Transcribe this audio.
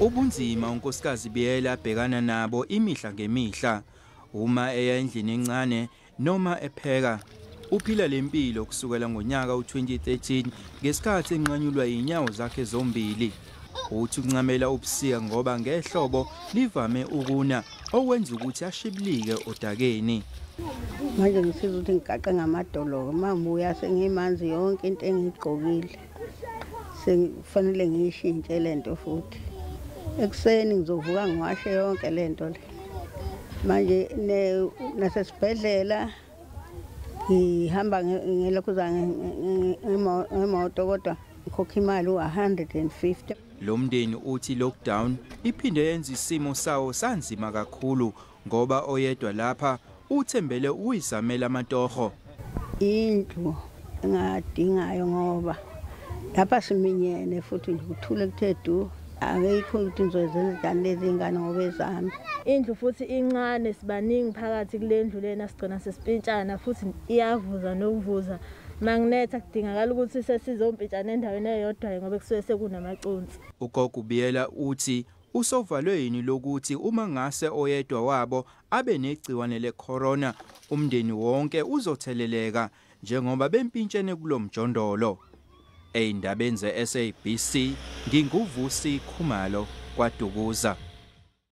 Ubunzima unkosikazi Biyela abhekana nabo imihla ngemihla uma eya endlini encane noma epheka. Uphila lempilo kusukela ngonyaka u2013 ngesikhathi enqanyulwa inyawo zakhe zombili. Uthi uncamela ubusika ngoba ngehlobo livame ukuna okwenza ukuthi ashibilike odakeni. Manje ngisiza ukuthi ngigaqa ngamadolo mamuya sengimanzi yonke into engigqokile. Sekufanele ngiyishintshe lento futhi. Ekseni ngizovuka ngiwashe yonke lento le. Manje nasesibhedlela ngihamba ngelokuza ngemoto kodwa ngikhokha imali u150. Lo mndeni uthi lockdown iphinde yenza isimo sawo sanzima kakhulu ngoba oyedwa lapha uthembele uyizamela amatoho. Indlu engadingayo ngoba lapha siminyene futhi ukuthule kuthe du akekho ukuthi ngizozenza lezi ingane ngobezami. Indlu futhi incane sibaningi phakathi kule ndlu lena sigcina sesipintshana futhi iyavuza nokuvuza. Magnetha kudingakala ukuthi sesizompintshana endaweni eyodwa ngoba kusuke sekunamaconsi. Ugogo Biyela uthi usovalweni lokuthi uma ngase oyedwa wabo abe negciwane lecorona umndeni wonke uzotheleleka njengoba bempintshene kulomjondolo. Ezindabeni zeSABC nginguVusi Khumalo kwaDukuza.